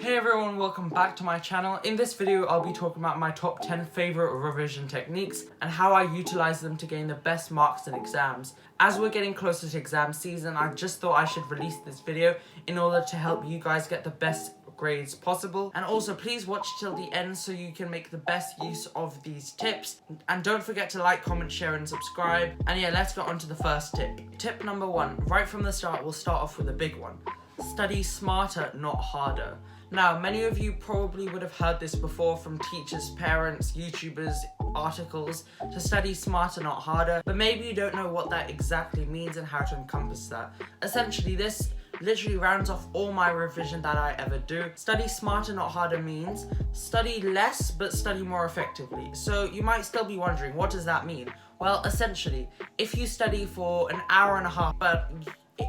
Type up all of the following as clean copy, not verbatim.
Hey everyone, welcome back to my channel. In this video, I'll be talking about my top 10 favorite revision techniques and how I utilize them to gain the best marks in exams. As we're getting closer to exam season, I just thought I should release this video in order to help you guys get the best grades possible. And also, please watch till the end so you can make the best use of these tips. And don't forget to like, comment, share, and subscribe. And yeah, let's get on to the first tip. Tip number 1, right from the start, we'll start off with a big one. Study smarter, not harder. Now, many of you probably would have heard this before from teachers, parents, YouTubers, articles, to study smarter, not harder, but maybe you don't know what that exactly means and how to encompass that. Essentially, this literally rounds off all my revision that I ever do. Study smarter, not harder means study less, but study more effectively. So you might still be wondering, what does that mean? Well, essentially, if you study for an hour and a half, but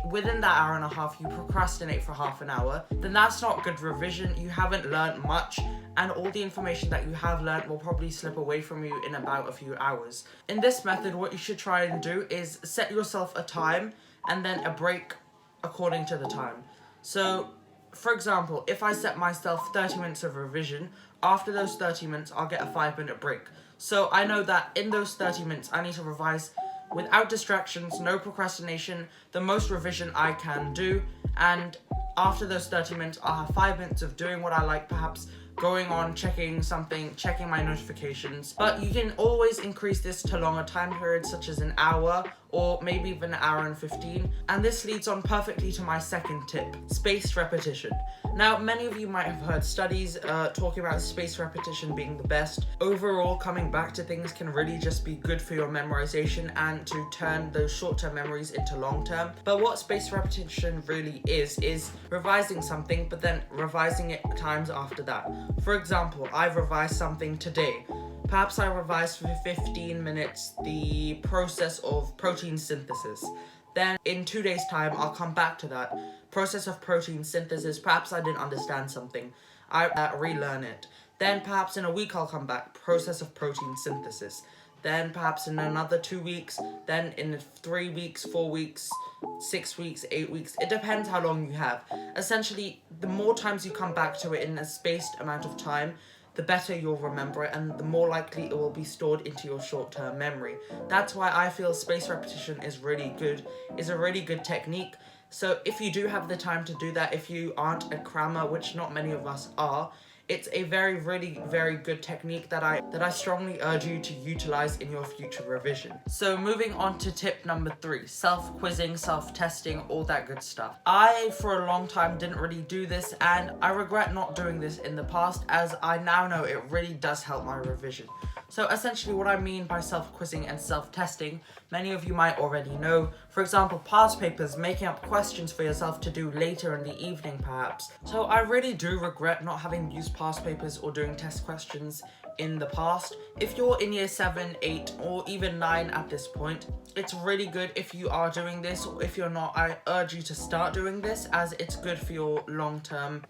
within that hour and a half you procrastinate for half an hour, then that's not good revision. You haven't learned much, and all the information that you have learned will probably slip away from you in about a few hours. In this method, what you should try and do is set yourself a time and then a break according to the time. So, for example, if I set myself 30 minutes of revision, after those 30 minutes, I'll get a 5-minute break. So I know that in those 30 minutes, I need to revise without distractions, no procrastination, the most revision I can do. And after those 30 minutes, I'll have 5 minutes of doing what I like, perhaps going on, checking something, checking my notifications. But you can always increase this to longer time periods, such as an hour or maybe even an hour and 15. And this leads on perfectly to my second tip, spaced repetition. Now, many of you might have heard studies talking about spaced repetition being the best. Overall, coming back to things can really just be good for your memorization and to turn those short-term memories into long-term. But what spaced repetition really is revising something, but then revising it times after that. For example, I've revised something today. Perhaps I revised for 15 minutes the process of protein synthesis. Then in 2 days' time, I'll come back to that process of protein synthesis. Perhaps I didn't understand something. I relearn it. Then perhaps in a week, I'll come back, process of protein synthesis. Then perhaps in another 2 weeks, then in 3 weeks, 4 weeks, 6 weeks, 8 weeks. It depends how long you have. Essentially, the more times you come back to it in a spaced amount of time, the better you'll remember it and the more likely it will be stored into your short-term memory. That's why I feel spaced repetition is really good, is a really good technique. So if you do have the time to do that, if you aren't a crammer, which not many of us are, it's a very good technique that I strongly urge you to utilize in your future revision. So moving on to tip number 3, self-quizzing, self-testing, all that good stuff. I, for a long time, didn't really do this, and I regret not doing this in the past, as I now know it really does help my revision. So essentially what I mean by self-quizzing and self-testing, many of you might already know. For example, past papers, making up questions for yourself to do later in the evening perhaps. So I really do regret not having used past papers or doing test questions in the past. If you're in year 7, 8 or even 9 at this point, it's really good if you are doing this, or if you're not, I urge you to start doing this, as it's good for your long-term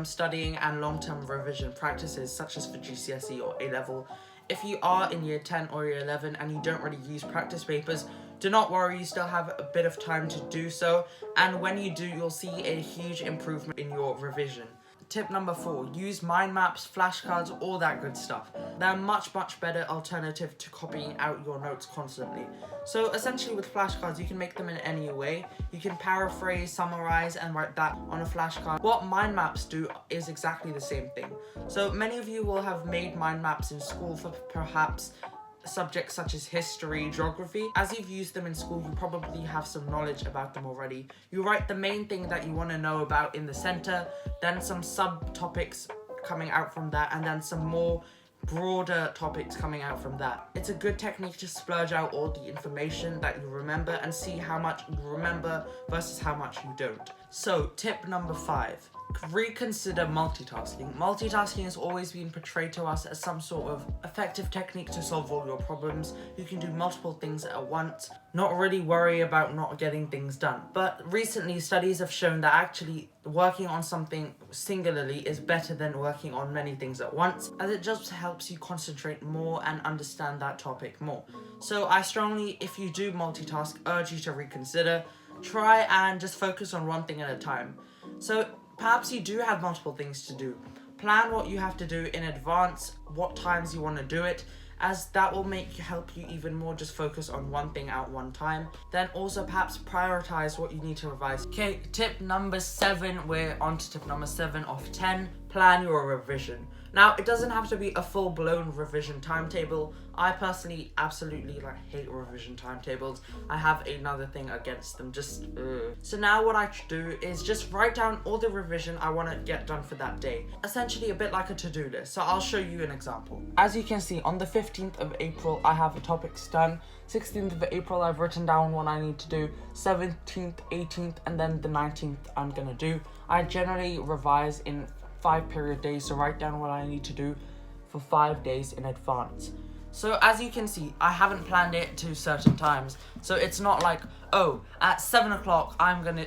studying and long-term revision practices, such as for GCSE or A-level. If you are in year 10 or year 11 and you don't really use practice papers, do not worry, you still have a bit of time to do so, and when you do, you'll see a huge improvement in your revision. Tip number 4, use mind maps, flashcards, all that good stuff. They're a much better alternative to copying out your notes constantly. So essentially with flashcards, you can make them in any way. You can paraphrase, summarize, and write that on a flashcard. What mind maps do is exactly the same thing. So many of you will have made mind maps in school for perhaps subjects such as history, geography. As you've used them in school, you probably have some knowledge about them already. You write the main thing that you want to know about in the center, then some subtopics coming out from that, and then some more broader topics coming out from that. It's a good technique to splurge out all the information that you remember and see how much you remember versus how much you don't. So tip number 5, reconsider multitasking. Multitasking has always been portrayed to us as some sort of effective technique to solve all your problems. You can do multiple things at once, not really worry about not getting things done. But recently, studies have shown that actually working on something singularly is better than working on many things at once, as it just helps you concentrate more and understand that topic more. So I strongly, if you do multitask, urge you to reconsider. Try and just focus on one thing at a time. So perhaps you do have multiple things to do. Plan what you have to do in advance, what times you want to do it, as that will help you even more just focus on one thing at one time. Then also perhaps prioritize what you need to revise. Okay, tip number 7, we're on to tip number 7 of 10, plan your revision. Now, it doesn't have to be a full-blown revision timetable. I personally absolutely hate revision timetables. I have another thing against them, So now what I do is just write down all the revision I want to get done for that day. Essentially a bit like a to-do list. So I'll show you an example. As you can see, on the 15th of April, I have the topics done. 16th of April, I've written down what I need to do. 17th, 18th, and then the 19th I'm going to do. I generally revise in 5 period days, so write down what I need to do for 5 days in advance. So as you can see, I haven't planned it to certain times. So it's not like, oh, at 7 o'clock,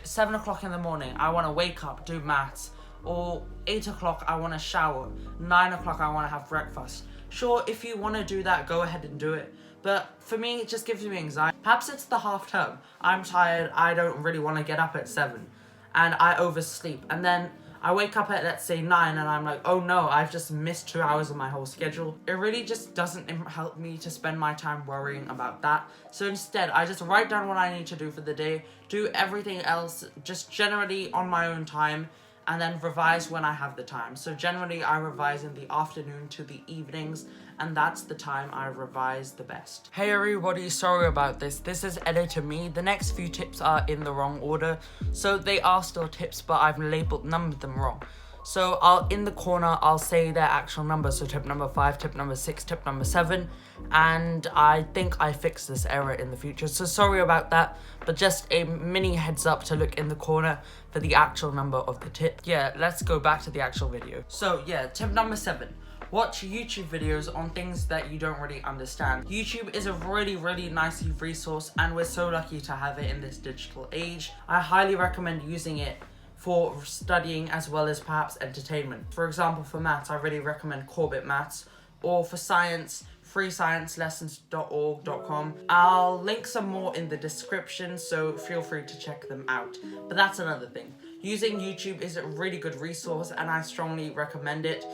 7 o'clock in the morning, I want to wake up, do maths. Or 8 o'clock, I want to shower. 9 o'clock, I want to have breakfast. Sure, if you want to do that, go ahead and do it. But for me, it just gives me anxiety. Perhaps it's the half term. I'm tired, I don't really want to get up at 7. And I oversleep. And then I wake up at, let's say, 9 and I'm like, oh no, I've just missed 2 hours of my whole schedule. It really just doesn't help me to spend my time worrying about that. So instead, I just write down what I need to do for the day, do everything else just generally on my own time, and then revise when I have the time. So generally, I revise in the afternoon to the evenings, and that's the time I revise the best. Hey everybody, sorry about this. This is editor me. The next few tips are in the wrong order. So they are still tips, but I've numbered them wrong. So in the corner, I'll say their actual numbers. So tip number 5, tip number 6, tip number 7. And I think I fixed this error in the future. So sorry about that, but just a mini heads up to look in the corner for the actual number of the tip. Yeah, let's go back to the actual video. So yeah, tip number 7. Watch YouTube videos on things that you don't really understand. YouTube is a really nice resource, and we're so lucky to have it in this digital age. I highly recommend using it for studying as well as perhaps entertainment. For example, for maths, I really recommend ClIcKbAiTeD, or for science, freesciencelessons.org.com. I'll link some more in the description, so feel free to check them out. But that's another thing. Using YouTube is a really good resource, and I strongly recommend it.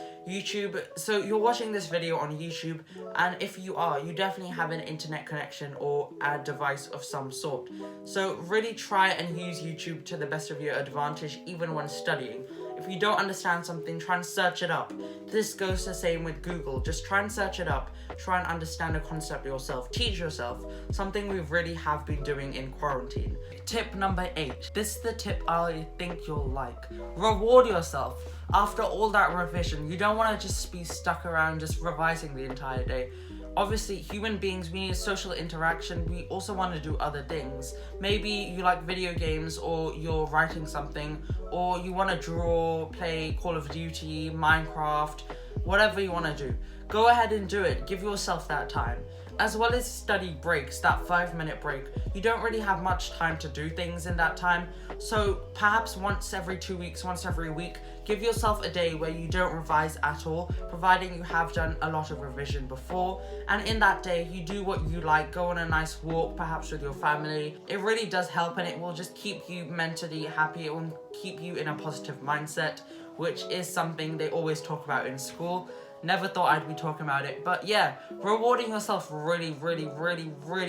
So you're watching this video on YouTube, and if you are, you definitely have an internet connection or a device of some sort. So really try and use YouTube to the best of your advantage, even when studying. If you don't understand something, try and search it up. This goes the same with Google. Just try and search it up. Try and understand a concept yourself. Teach yourself. Something we really have been doing in quarantine. Tip number 8. This is the tip I think you'll like. Reward yourself. After all that revision, you don't want to just be stuck around just revising the entire day. Obviously, human beings, we need social interaction. We also want to do other things. Maybe you like video games, or you're writing something, or you want to draw, play Call of Duty, Minecraft, whatever you want to do. Go ahead and do it. Give yourself that time. As well as study breaks, that 5-minute break. You don't really have much time to do things in that time. So perhaps once every 2 weeks, once every week, give yourself a day where you don't revise at all, providing you have done a lot of revision before. And in that day, you do what you like, go on a nice walk, perhaps with your family. It really does help, and it will just keep you mentally happy. It will keep you in a positive mindset, which is something they always talk about in school. Never thought I'd be talking about it, but yeah, rewarding yourself really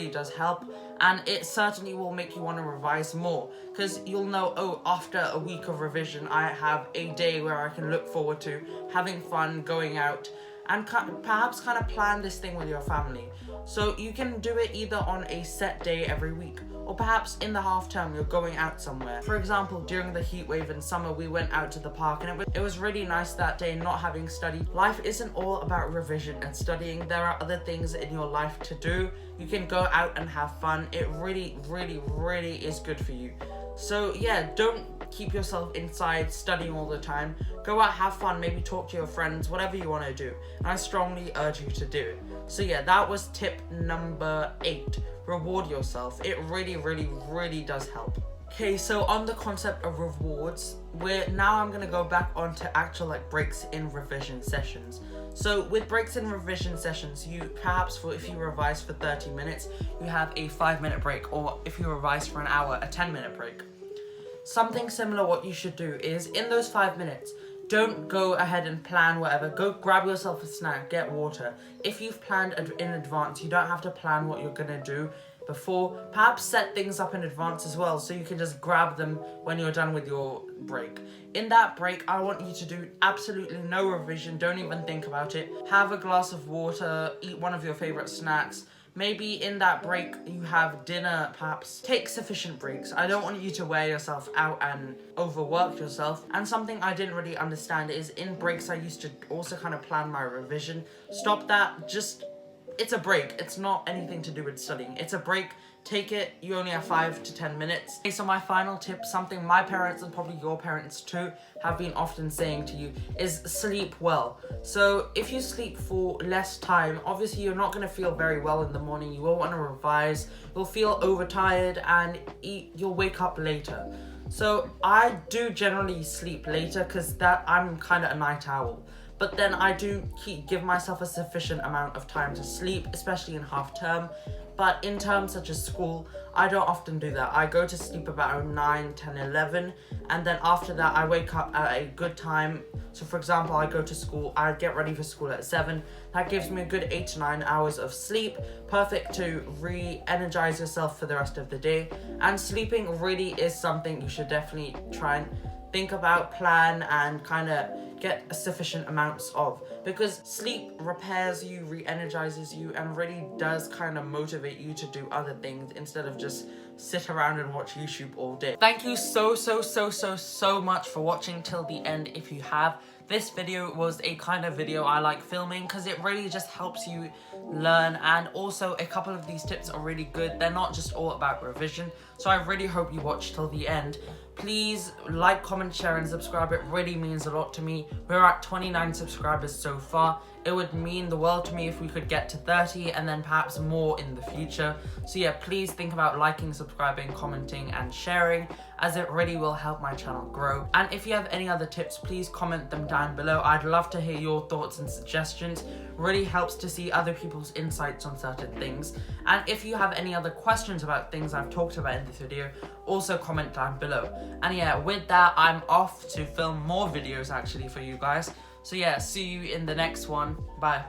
does help, and it certainly will make you want to revise more, because you'll know, oh, after a week of revision, I have a day where I can look forward to having fun, going out, and perhaps kind of plan this thing with your family. So you can do it either on a set day every week, or perhaps in the half term you're going out somewhere. For example, during the heat wave in summer, we went out to the park, and it was really nice that day not having studied. Life isn't all about revision and studying. There are other things in your life to do. You can go out and have fun. It really is good for you. So yeah, don't keep yourself inside studying all the time. Go out, have fun, maybe talk to your friends, whatever you want to do. And I strongly urge you to do it. So yeah, that was tip number 8. Reward yourself. It really does help. Okay, so on the concept of rewards, I'm gonna go back onto actual breaks in revision sessions. So with breaks in revision sessions, you perhaps if you revise for 30 minutes, you have a 5-minute break, or if you revise for an hour, a 10-minute break. something similar what you should do is in those 5 minutes, don't go ahead and plan whatever. Go grab yourself a snack, get water. If you've planned in advance, you don't have to plan what you're gonna do before. Perhaps set things up in advance as well, so you can just grab them when you're done with your break. In that break, I want you to do absolutely no revision. Don't even think about it. Have a glass of water, eat one of your favorite snacks. Maybe in that break you have dinner, perhaps. Take sufficient breaks. I don't want you to wear yourself out and overwork yourself. And something I didn't really understand is in breaks I used to also kind of plan my revision. Stop that. It's a break. It's not anything to do with studying. It's a break. Take it. You only have 5 to 10 minutes. Okay, so my final tip, something my parents and probably your parents too have been often saying to you, is sleep well. So if you sleep for less time, obviously you're not going to feel very well in the morning. You will want to revise. You'll feel overtired and you'll wake up later. So I do generally sleep later because I'm kind of a night owl. But then I do give myself a sufficient amount of time to sleep, especially in half term. But in terms such as school, I don't often do that. I go to sleep about 9, 10, 11, and then after that I wake up at a good time. So for example, I go to school, I get ready for school at 7. That gives me a good 8 to 9 hours of sleep, perfect to re-energize yourself for the rest of the day. And sleeping really is something you should definitely try and think about, plan, and kind of get sufficient amounts of, because sleep repairs you, re-energizes you, and really does kind of motivate you to do other things instead of just sit around and watch YouTube all day. Thank you so much for watching till the end. If you have, this video was a kind of video I like filming because it really just helps you learn, and also a couple of these tips are really good. They're not just all about revision, so I really hope you watch till the end. Please like, comment, share, and subscribe. It really means a lot to me. We're at 29 subscribers so far. It would mean the world to me if we could get to 30 and then perhaps more in the future. So yeah, please think about liking, subscribing, commenting, and sharing, as it really will help my channel grow. And if you have any other tips, please comment them down below. I'd love to hear your thoughts and suggestions. Really helps to see other people's insights on certain things. And if you have any other questions about things I've talked about in this video, also comment down below. And yeah, with that, I'm off to film more videos actually for you guys. So yeah, see you in the next one. Bye.